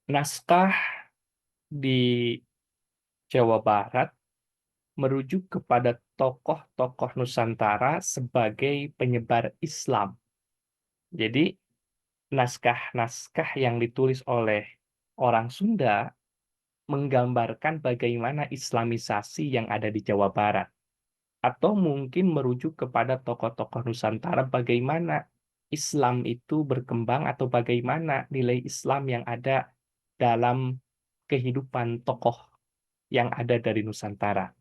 Naskah di Jawa Barat merujuk kepada tokoh-tokoh Nusantara sebagai penyebar Islam. Jadi, naskah-naskah yang ditulis oleh orang Sunda menggambarkan bagaimana Islamisasi yang ada di Jawa Barat. Atau mungkin merujuk kepada tokoh-tokoh Nusantara bagaimana Islam itu berkembang atau bagaimana nilai Islam yang ada dalam kehidupan tokoh yang ada dari Nusantara.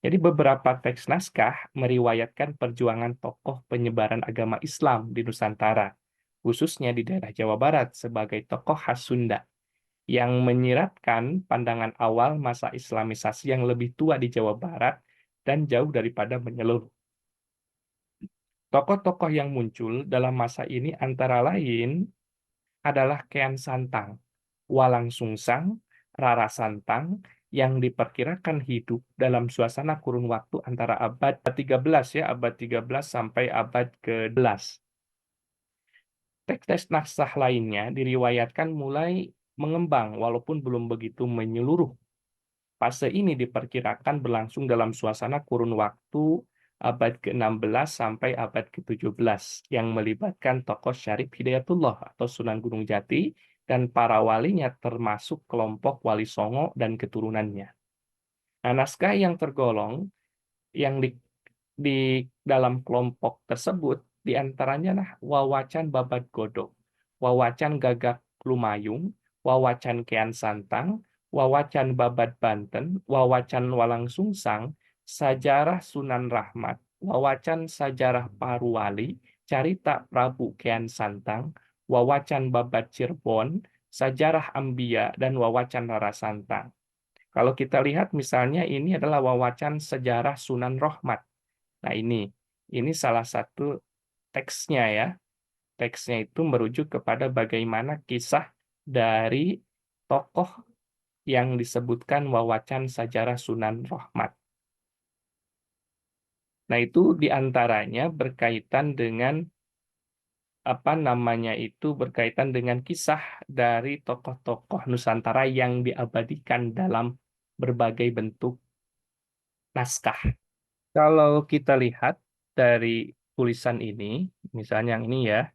Jadi beberapa teks naskah meriwayatkan perjuangan tokoh penyebaran agama Islam di Nusantara, khususnya di daerah Jawa Barat sebagai tokoh khas Sunda, yang menyiratkan pandangan awal masa Islamisasi yang lebih tua di Jawa Barat dan jauh daripada menyeluruh. Tokoh-tokoh yang muncul dalam masa ini antara lain adalah Kean Santang, Walang Sungsang, Rara Santang, yang diperkirakan hidup dalam suasana kurun waktu antara abad 13 ya, abad 13 sampai abad ke-11. Teks-teks naskah lainnya diriwayatkan mulai mengembang walaupun belum begitu menyeluruh. Fase ini diperkirakan berlangsung dalam suasana kurun waktu abad ke-16 sampai abad ke-17 yang melibatkan tokoh Syarif Hidayatullah atau Sunan Gunung Jati dan para walinya termasuk kelompok Wali Songo dan keturunannya. Nah, naskah yang tergolong yang di dalam kelompok tersebut diantaranya lah Wawacan Babat Godog, Wawacan Gagak Lumayung, Wawacan Kean Santang, Wawacan Babat Banten, Wawacan Walang Sungsang, Sajarah Sunan Rahmat, Wawacan Sajarah Paruwali, Carita Prabu Kean Santang, Wawacan Babat Cirebon, Sajarah Ambia, dan Wawacan Rara Santang. Kalau kita lihat misalnya ini adalah Wawacan Sejarah Sunan Rohmat. Nah ini salah satu teksnya ya. Teksnya itu merujuk kepada bagaimana kisah dari tokoh yang disebutkan Wawacan Sejarah Sunan Rohmat. Nah itu diantaranya berkaitan dengan berkaitan dengan kisah dari tokoh-tokoh Nusantara yang diabadikan dalam berbagai bentuk naskah. Kalau kita lihat dari tulisan ini, misalnya yang ini ya,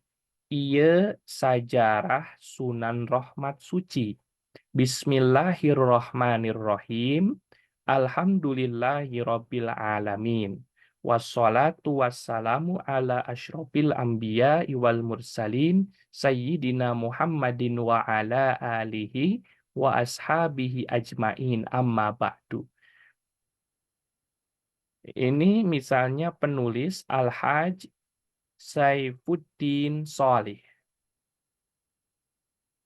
Ieu Sajarah Sunan Rohmat Suci. Bismillahirrohmanirrohim. Alhamdulillahirabbil alamin. Wassalatu wassalamu ala asyrofil anbiya wal mursalin Sayyidina Muhammadin wa ala alihi wa ashabihi ajmain amma ba'du. Ini misalnya penulis Al-Hajj Saifuddin Sholih.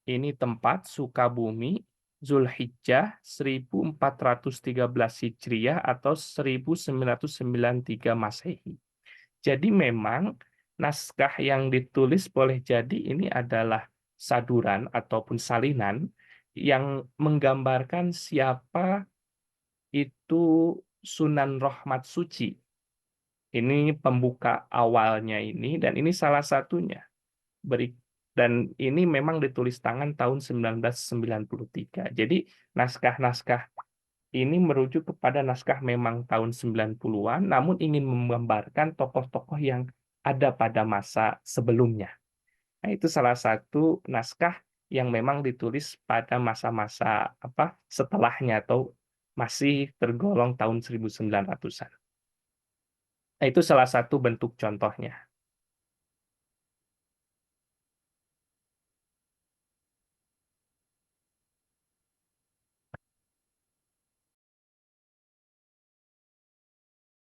Ini tempat Sukabumi, Zulhijjah 1413 Hijriah atau 1993 Masehi. Jadi memang naskah yang ditulis boleh jadi ini adalah saduran ataupun salinan yang menggambarkan siapa itu Sunan Rohmat Suci. Ini pembuka awalnya ini dan ini salah satunya. Dan ini memang ditulis tangan tahun 1993. Jadi naskah-naskah ini merujuk kepada naskah memang tahun 90-an, namun ingin menggambarkan tokoh-tokoh yang ada pada masa sebelumnya. Nah, itu salah satu naskah yang memang ditulis pada masa-masa setelahnya atau masih tergolong tahun 1900-an. Nah, itu salah satu bentuk contohnya.